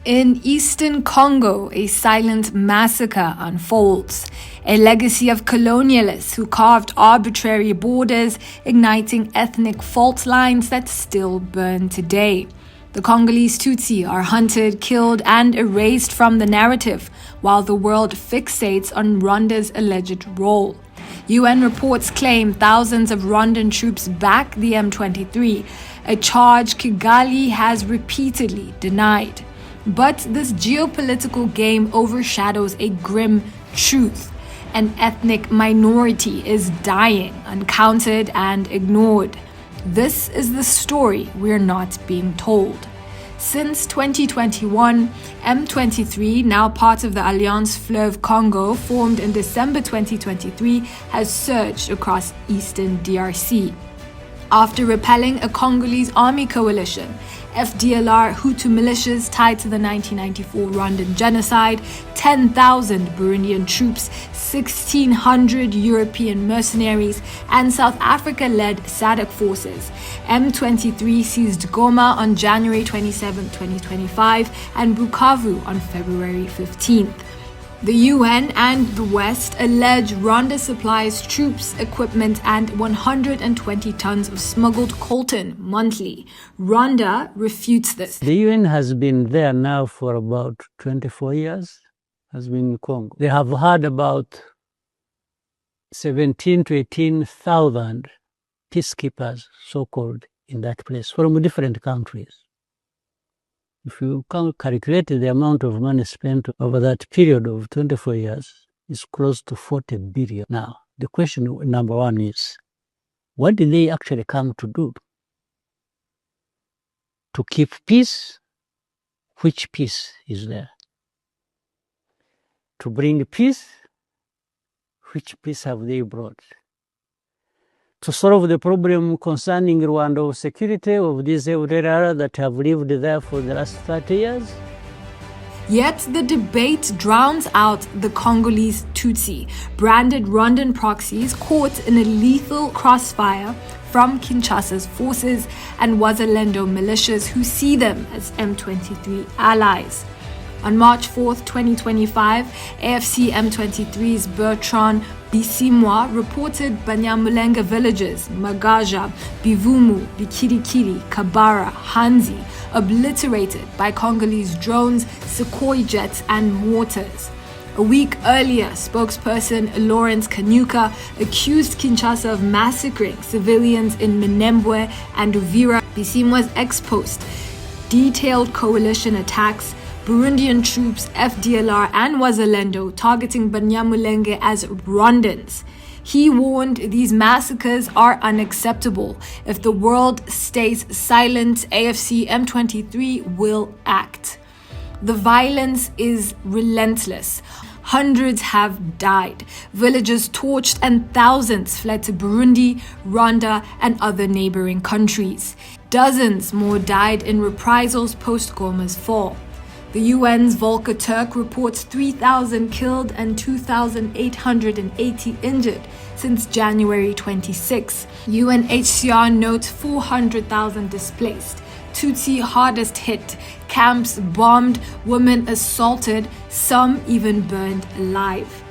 In eastern Congo, a silent massacre unfolds, a legacy of colonialists who carved arbitrary borders, igniting ethnic fault lines that still burn today. The Congolese Tutsi are hunted, killed, and erased from the narrative, while the world fixates on Rwanda's alleged role. UN reports claim thousands of Rwandan troops back the M23, a charge Kigali has repeatedly denied. But this geopolitical game overshadows a grim truth. An ethnic minority is dying, uncounted and ignored. This is the story we're not being told. Since 2021, M23, now part of the Alliance Fleuve Congo, formed in December 2023, has surged across eastern DRC. After repelling a Congolese army coalition, FDLR Hutu militias tied to the 1994 Rwandan genocide, 10,000 Burundian troops, 1,600 European mercenaries, and South Africa-led SADC forces. M23 seized Goma on January 27, 2025, and Bukavu on February 15th. The UN and the West allege Rwanda supplies troops, equipment, and 120 tons of smuggled coltan monthly. Rwanda refutes this. The UN has been there now for about 24 years, has been in Congo. They have had about 17 to 18,000 peacekeepers, so-called, in that place from different countries. If you calculate the amount of money spent over that period of 24 years, it's close to 40 billion. Now, the question number one is, what did they actually come to do? To keep peace? Which peace is there? To bring peace? Which peace have they brought? To solve the problem concerning Rwanda of security of these Eritreans that have lived there for the last 30 years? Yet the debate drowns out the Congolese Tutsi, branded Rwandan proxies caught in a lethal crossfire from Kinshasa's forces and Wazalendo militias who see them as M23 allies. On March 4, 2025, AFC M23's Bertrand Bisimwa reported Banyamulenge villages, Magaja, Bivumu, Bikirikiri, Kabara, Hanzi, obliterated by Congolese drones, Sukhoi jets, and mortars. A week earlier, spokesperson Lawrence Kanyuka accused Kinshasa of massacring civilians in Minembwe and Uvira. Bisimwa's ex-post detailed coalition attacks, Burundian troops, FDLR, and Wazalendo targeting Banyamulenge as Rwandans. He warned these massacres are unacceptable. If the world stays silent, AFC M23 will act. The violence is relentless. Hundreds have died, villages torched, and thousands fled to Burundi, Rwanda, and other neighboring countries. Dozens more died in reprisals post-Goma's fall. The UN's Volker Turk reports 3,000 killed and 2,880 injured since January 26. UNHCR notes 400,000 displaced, Tutsi hardest hit, camps bombed, women assaulted, some even burned alive.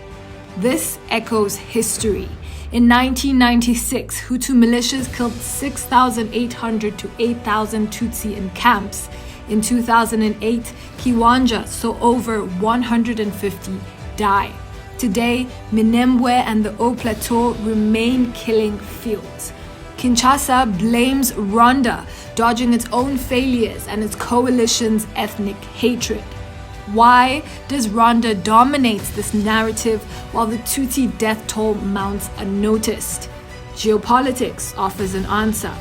This echoes history. In 1996, Hutu militias killed 6,800 to 8,000 Tutsi in camps. In 2008, Kiwanja saw over 150 die. Today, Minembwe and the Haut Plateau remain killing fields. Kinshasa blames Rwanda, dodging its own failures and its coalition's ethnic hatred. Why does Rwanda dominate this narrative while the Tutsi death toll mounts unnoticed? Geopolitics offers an answer.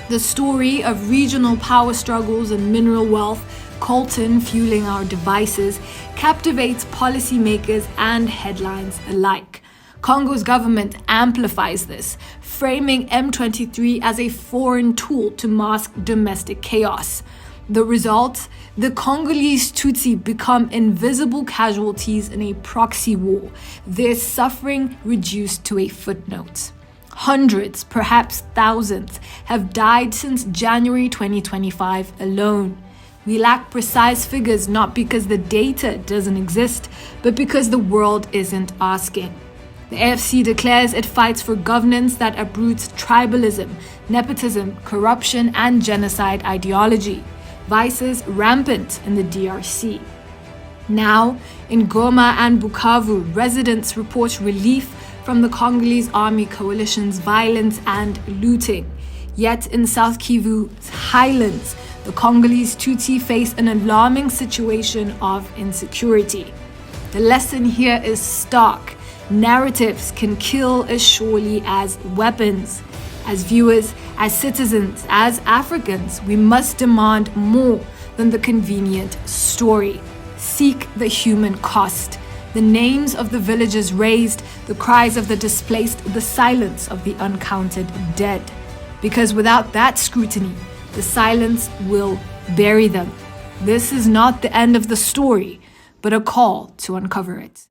The story of regional power struggles and mineral wealth, coltan fueling our devices, captivates policymakers and headlines alike. Congo's government amplifies this, framing M23 as a foreign tool to mask domestic chaos. The result? The Congolese Tutsi become invisible casualties in a proxy war, their suffering reduced to a footnote. Hundreds, perhaps thousands, have died since January 2025 alone. We lack precise figures not because the data doesn't exist, but because the world isn't asking. The AFC declares it fights for governance that uproots tribalism, nepotism, corruption, and genocide ideology, vices rampant in the DRC. Now, in Goma and Bukavu, residents report relief from the Congolese army coalition's violence and looting. Yet in South Kivu's highlands, the Congolese Tutsi face an alarming situation of insecurity. The lesson here is stark. Narratives can kill as surely as weapons. As viewers, as citizens, as Africans, we must demand more than the convenient story. Seek the human cost. The names of the villagers raised, the cries of the displaced, the silence of the uncounted dead. Because without that scrutiny, the silence will bury them. This is not the end of the story, but a call to uncover it.